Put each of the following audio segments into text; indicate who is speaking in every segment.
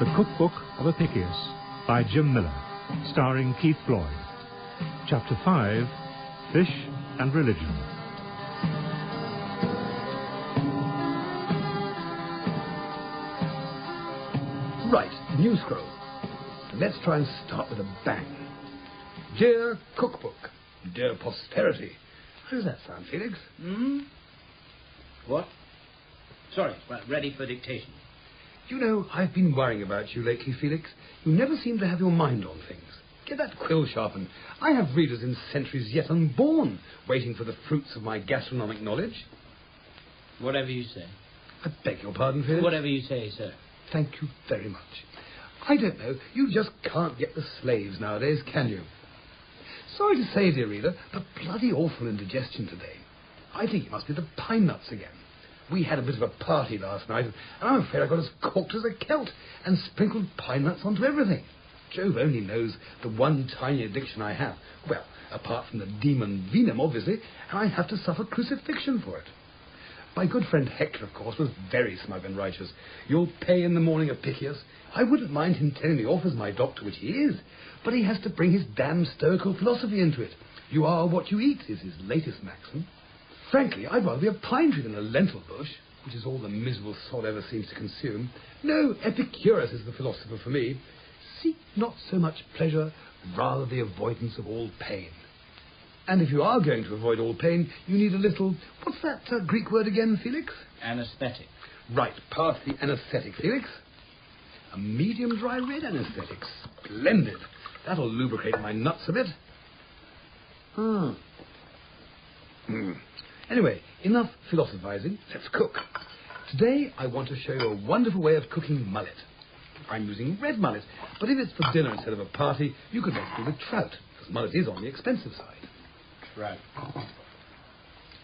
Speaker 1: The Cookbook of Apicius by Jim Miller, starring Keith Floyd. Chapter 5, Fish and Religion.
Speaker 2: Right, new scroll. Let's try and start with a bang. Dear Cookbook, dear posterity. How does that sound, Felix?
Speaker 3: What? Sorry, well, ready for dictation.
Speaker 2: You know, I've been worrying about you lately, Felix. You never seem to have your mind on things. Get that quill sharpened. I have readers in centuries yet unborn, waiting for the fruits of my gastronomic knowledge.
Speaker 3: Whatever you say.
Speaker 2: I beg your pardon, Felix.
Speaker 3: Whatever you say, sir.
Speaker 2: Thank you very much. I don't know, you just can't get the slaves nowadays, can you? Sorry to say, dear reader, but bloody awful indigestion today. I think it must be the pine nuts again. We had a bit of a party last night, and I'm afraid I got as corked as a Celt and sprinkled pine nuts onto everything. Jove only knows the one tiny addiction I have. Well, apart from the demon venom, obviously, and I have to suffer crucifixion for it. My good friend Hector, of course, was very smug and righteous. You'll pay in the morning, Apicius. I wouldn't mind him telling me off as my doctor, which he is, but he has to bring his damn stoical philosophy into it. You are what you eat is his latest maxim. Frankly, I'd rather be a pine tree than a lentil bush, which is all the miserable sod ever seems to consume. No, Epicurus is the philosopher for me. Seek not so much pleasure, rather the avoidance of all pain. And if you are going to avoid all pain, you need a little... What's that Greek word again, Felix?
Speaker 3: Anesthetic.
Speaker 2: Right, pass the anesthetic, Felix. A medium dry red anesthetic. Splendid. That'll lubricate my nuts a bit. Anyway, enough philosophizing. Let's cook. Today, I want to show you a wonderful way of cooking mullet. I'm using red mullet, but if it's for dinner instead of a party, you could make it with trout, because mullet is on the expensive side.
Speaker 3: Trout.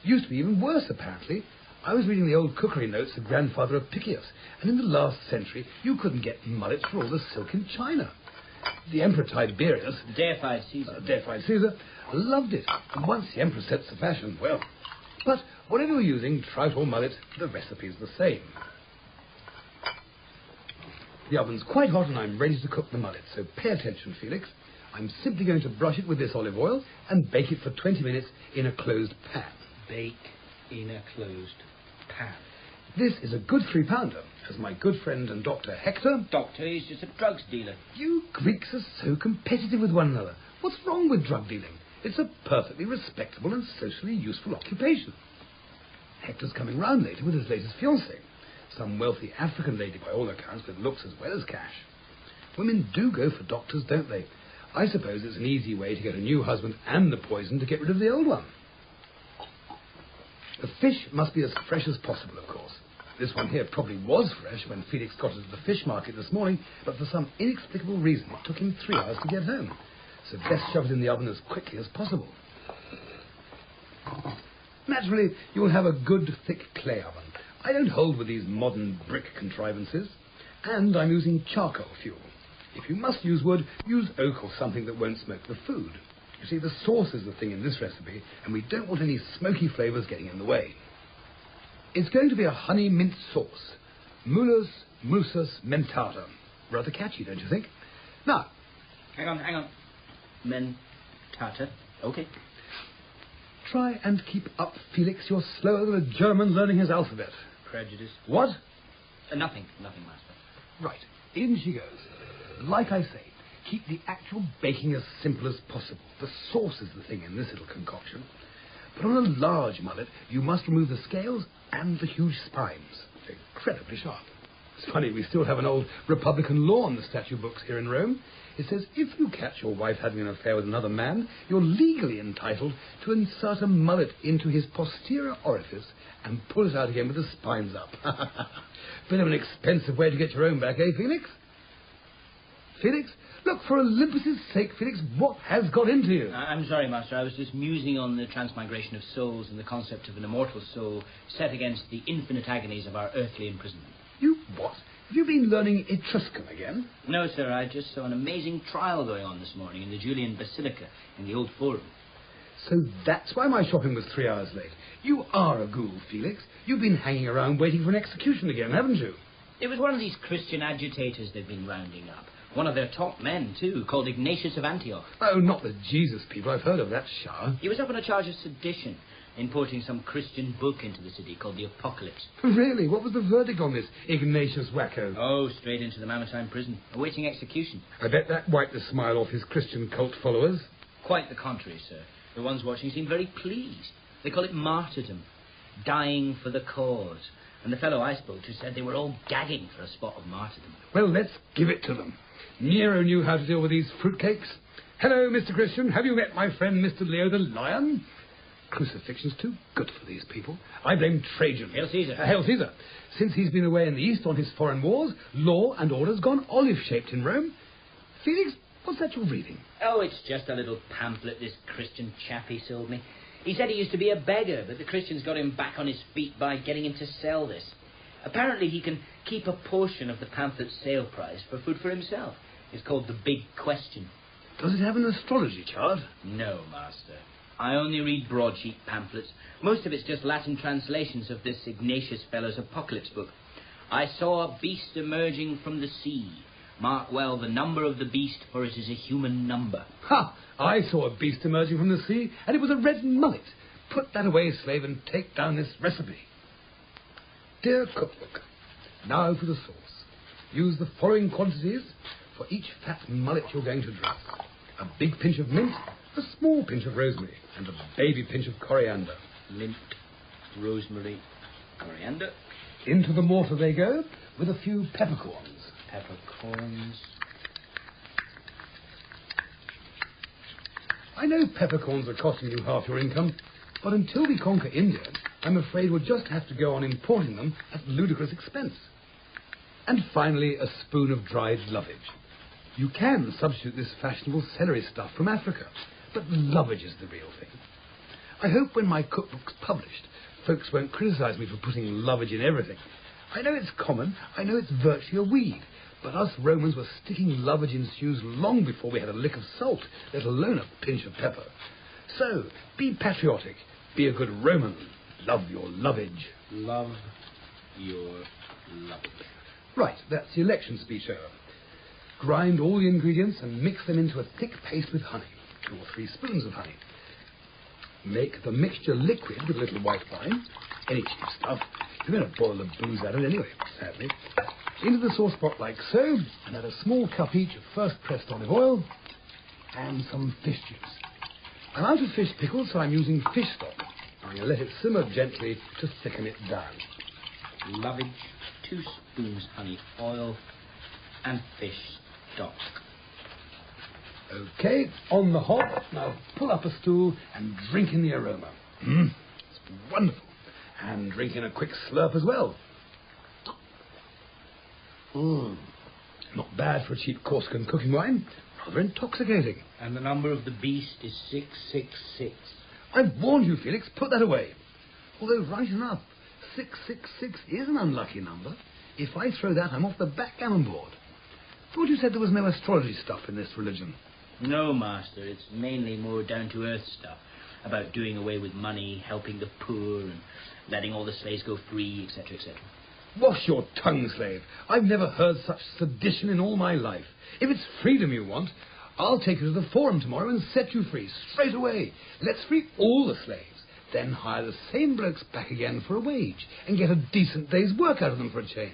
Speaker 2: Used to be even worse, apparently. I was reading the old cookery notes of Grandfather Apicius, and in the last century, you couldn't get mullet for all the silk in China. The Emperor Tiberius...
Speaker 3: Deified Caesar,
Speaker 2: loved it, and once the Emperor sets the fashion, well... But whatever you're using, trout or mullet, the recipe's the same. The oven's quite hot and I'm ready to cook the mullet, so pay attention, Felix. I'm simply going to brush it with this olive oil and bake it for 20 minutes in a closed pan.
Speaker 3: Bake in a closed pan.
Speaker 2: This is a good 3-pounder, as my good friend and Dr. Hector...
Speaker 3: Doctor, he's just a drugs dealer.
Speaker 2: You Greeks are so competitive with one another. What's wrong with drug dealing? It's a perfectly respectable and socially useful occupation. Hector's coming round later with his latest fiancée, some wealthy African lady by all accounts with looks as well as cash. Women do go for doctors, don't they? I suppose it's an easy way to get a new husband and the poison to get rid of the old one. The fish must be as fresh as possible, of course. This one here probably was fresh when Felix got it at the fish market this morning, but for some inexplicable reason it took him 3 hours to get home. So best shove it in the oven as quickly as possible. Naturally, you'll have a good, thick clay oven. I don't hold with these modern brick contrivances. And I'm using charcoal fuel. If you must use wood, use oak or something that won't smoke the food. You see, the sauce is the thing in this recipe, and we don't want any smoky flavours getting in the way. It's going to be a honey mint sauce. Mulus musus mentata. Rather catchy, don't you think? Now...
Speaker 3: Hang on. Mentata. Okay.
Speaker 2: Try and keep up, Felix. You're slower than a German learning his alphabet.
Speaker 3: Prejudice.
Speaker 2: What?
Speaker 3: Nothing, master.
Speaker 2: Right. In she goes. Like I say, keep the actual baking as simple as possible. The sauce is the thing in this little concoction. But on a large mullet, you must remove the scales and the huge spines. They're incredibly sharp. It's funny, we still have an old Republican law on the statute books here in Rome. It says if you catch your wife having an affair with another man, you're legally entitled to insert a mullet into his posterior orifice and pull it out again with the spines up. Bit of an expensive way to get your own back, eh, Felix? Felix? Look, for Olympus's sake, Felix, what has got into you?
Speaker 3: I'm sorry, Master. I was just musing on the transmigration of souls and the concept of an immortal soul set against the infinite agonies of our earthly imprisonment.
Speaker 2: You what? Have you been learning Etruscan again?
Speaker 3: No, sir. I just saw an amazing trial going on this morning in the Julian Basilica in the Old Forum.
Speaker 2: So that's why my shopping was 3 hours late. You are a ghoul, Felix. You've been hanging around waiting for an execution again, haven't you?
Speaker 3: It was one of these Christian agitators they've been rounding up. One of their top men, too, called Ignatius of Antioch.
Speaker 2: Oh, not the Jesus people. I've heard of that shower.
Speaker 3: He was up on a charge of sedition, importing some Christian book into the city called the Apocalypse.
Speaker 2: Really? What was the verdict on this Ignatius wacko?
Speaker 3: Oh, straight into the Mamertine prison, awaiting execution.
Speaker 2: I bet that wiped the smile off his Christian cult followers.
Speaker 3: Quite the contrary, sir. The ones watching seem very pleased. They call it martyrdom, dying for the cause. And the fellow I spoke to said they were all gagging for a spot of martyrdom.
Speaker 2: Well, let's give it to them. Nero knew how to deal with these fruitcakes. Hello, Mr. Christian. Have you met my friend, Mr. Leo the Lion? Crucifixion's too good for these people. I blame Trajan.
Speaker 3: Hail Caesar.
Speaker 2: Hail Caesar. Since he's been away in the East on his foreign wars, law and order's gone olive-shaped in Rome. Felix, what's that you're reading?
Speaker 3: Oh, it's just a little pamphlet this Christian chap he sold me. He said he used to be a beggar, but the Christians got him back on his feet by getting him to sell this. Apparently he can keep a portion of the pamphlet's sale price for food for himself. It's called The Big Question.
Speaker 2: Does it have an astrology chart?
Speaker 3: No, master. I only read broadsheet pamphlets. Most of it's just Latin translations of this Ignatius fellow's Apocalypse book. I saw a beast emerging from the sea. Mark well the number of the beast, for it is a human number.
Speaker 2: Ha! I saw a beast emerging from the sea, and it was a red mullet. Put that away, slave, and take down this recipe. Dear Cookbook, now for the sauce. Use the following quantities for each fat mullet you're going to dress. A big pinch of mint, a small pinch of rosemary, and a baby pinch of coriander.
Speaker 3: Mint, rosemary, coriander.
Speaker 2: Into the mortar they go, with a few peppercorns.
Speaker 3: Peppercorns.
Speaker 2: I know peppercorns are costing you half your income, but until we conquer India, I'm afraid we'll just have to go on importing them at ludicrous expense. And finally, a spoon of dried lovage. You can substitute this fashionable celery stuff from Africa, but lovage is the real thing. I hope when my cookbook's published, folks won't criticize me for putting lovage in everything. I know it's common, I know it's virtually a weed, but us Romans were sticking lovage in stews long before we had a lick of salt, let alone a pinch of pepper. So, be patriotic, be a good Roman, love your lovage.
Speaker 3: Love your lovage.
Speaker 2: Right, that's the election speech over. Grind all the ingredients and mix them into a thick paste with honey, 2 or 3 spoons of honey. Make the mixture liquid with a little white wine, any cheap stuff. You're going to boil the booze out of it anyway, sadly. Into the sauce pot like so, and add a small cup each of first pressed olive oil and some fish juice. I'm out of fish pickles, so I'm using fish stock. I'm going to let it simmer gently to thicken it down.
Speaker 3: Lovage, 2 spoons honey oil, and fish stock.
Speaker 2: Okay, on the hob. Now pull up a stool and drink in the aroma. It's wonderful. And drink in a quick slurp as well. Not bad for a cheap Corsican cooking wine. Rather intoxicating.
Speaker 3: And the number of the beast is 666.
Speaker 2: I've warned you, Felix. Put that away. Although, right enough, 666 is an unlucky number. If I throw that, I'm off the backgammon board. Thought you said there was no astrology stuff in this religion.
Speaker 3: No, master. It's mainly more down-to-earth stuff. About doing away with money, helping the poor, and letting all the slaves go free, etc., etc.
Speaker 2: Wash your tongue, slave. I've never heard such sedition in all my life. If it's freedom you want, I'll take you to the forum tomorrow and set you free, straight away. Let's free all the slaves. Then hire the same blokes back again for a wage, and get a decent day's work out of them for a change.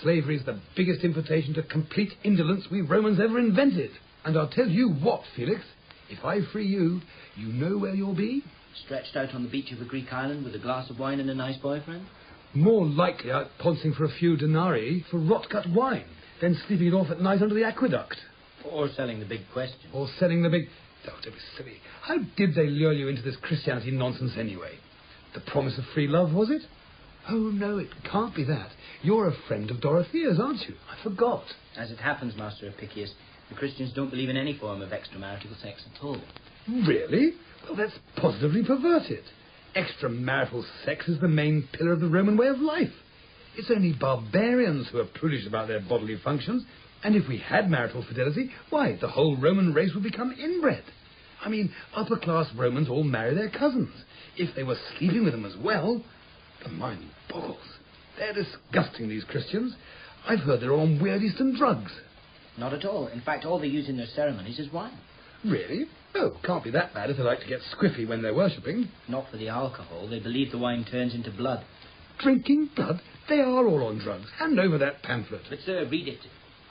Speaker 2: Slavery is the biggest invitation to complete indolence we Romans ever invented. And I'll tell you what, Felix, if I free you, you know where you'll be?
Speaker 3: Stretched out on the beach of a Greek island with a glass of wine and a nice boyfriend?
Speaker 2: More likely out poncing for a few denarii for rot-gut wine, then sleeping it off at night under the aqueduct.
Speaker 3: Or selling the big question.
Speaker 2: Or selling the big... Oh, don't be silly. How did they lure you into this Christianity nonsense anyway? The promise of free love, was it? Oh, no, it can't be that. You're a friend of Dorothea's, aren't you? I forgot.
Speaker 3: As it happens, Master Apicius, the Christians don't believe in any form of extramarital sex at all.
Speaker 2: Really? Well, that's positively perverted. Extramarital sex is the main pillar of the Roman way of life. It's only barbarians who are prudish about their bodily functions, and if we had marital fidelity, why, the whole Roman race would become inbred. I mean, upper-class Romans all marry their cousins. If they were sleeping with them as well, the mind boggles. They're disgusting, these Christians. I've heard they're on weird Eastern drugs.
Speaker 3: Not at all. In fact, all they use in their ceremonies is wine.
Speaker 2: Really? Oh, can't be that bad if they like to get squiffy when they're worshipping.
Speaker 3: Not for the alcohol. They believe the wine turns into blood.
Speaker 2: Drinking blood? They are all on drugs. Hand over that pamphlet.
Speaker 3: But, sir, read it.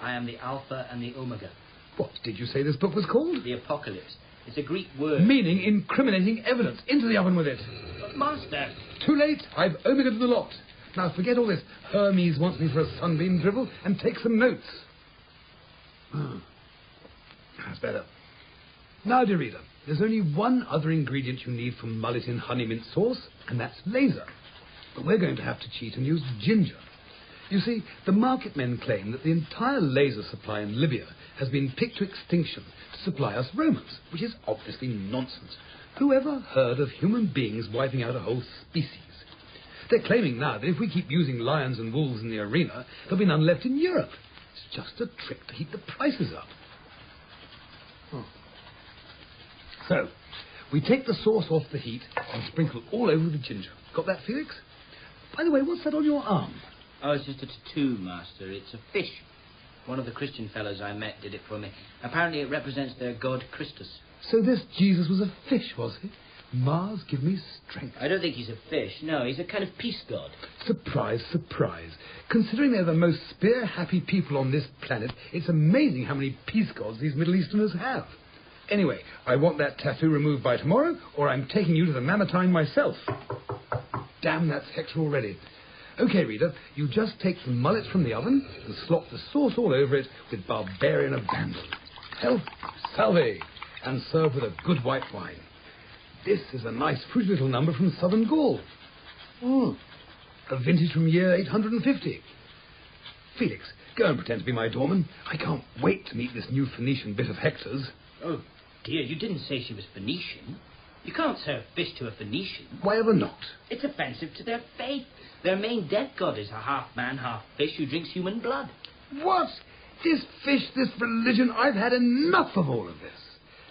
Speaker 3: I am the Alpha and the Omega.
Speaker 2: What did you say this book was called?
Speaker 3: The Apocalypse. It's a Greek word.
Speaker 2: Meaning incriminating evidence. Into the oven with it.
Speaker 3: But, Master...
Speaker 2: Too late. I've Omega-ed the lot. Now forget all this Hermes wants me for a sunbeam drivel and take some notes. That's better. Now, dear reader, there's only one other ingredient you need for mullet in honey mint sauce, and that's laser. But we're going to have to cheat and use ginger. You see, the market men claim that the entire laser supply in Libya has been picked to extinction to supply us Romans, which is obviously nonsense. Whoever heard of human beings wiping out a whole species? They're claiming now that if we keep using lions and wolves in the arena, there'll be none left in Europe. It's just a trick to keep the prices up. So, we take the sauce off the heat and sprinkle all over the ginger. Got that, Felix? By the way, what's that on your arm?
Speaker 3: Oh, it's just a tattoo, Master. It's a fish. One of the Christian fellows I met did it for me. Apparently it represents their god Christus.
Speaker 2: So this Jesus was a fish, was he? Mars, give me strength.
Speaker 3: I don't think he's a fish. No, he's a kind of peace god.
Speaker 2: Surprise, surprise. Considering they're the most spear-happy people on this planet, it's amazing how many peace gods these Middle Easterners have. Anyway, I want that tattoo removed by tomorrow, or I'm taking you to the Mamertine myself. Damn, that's Hector already. OK, reader, you just take the mullet from the oven and slop the sauce all over it with barbarian abandon. Health, salve, and serve with a good white wine. This is a nice fruity little number from southern Gaul. A vintage from year 850. Felix, go and pretend to be my doorman. I can't wait to meet this new Phoenician bit of Hector's.
Speaker 3: Oh, dear, you didn't say she was Phoenician. You can't serve fish to a Phoenician.
Speaker 2: Why ever not?
Speaker 3: It's offensive to their faith. Their main death god is a half-man, half-fish who drinks human blood.
Speaker 2: What? This fish, this religion, I've had enough of all of this.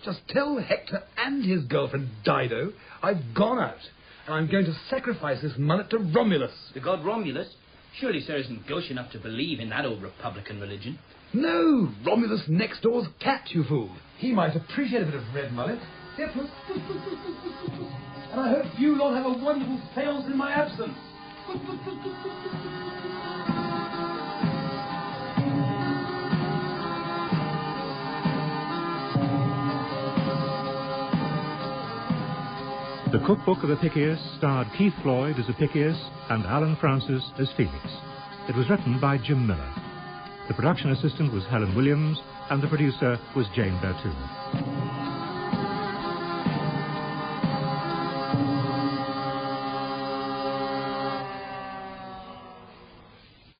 Speaker 2: Just tell Hector and his girlfriend Dido I've gone out, and I'm going to sacrifice this mullet to Romulus.
Speaker 3: The god Romulus? Surely sir isn't gauche enough to believe in that old republican religion.
Speaker 2: No, Romulus next door's cat, you fool. He might appreciate a bit of red mullet. Here, puss. And I hope you lot have a wonderful seance in my absence.
Speaker 1: The Cookbook of Apicius starred Keith Floyd as Apicius and Alan Francis as Felix. It was written by Jim Miller. The production assistant was Helen Williams, and the producer was Jane Bertoul.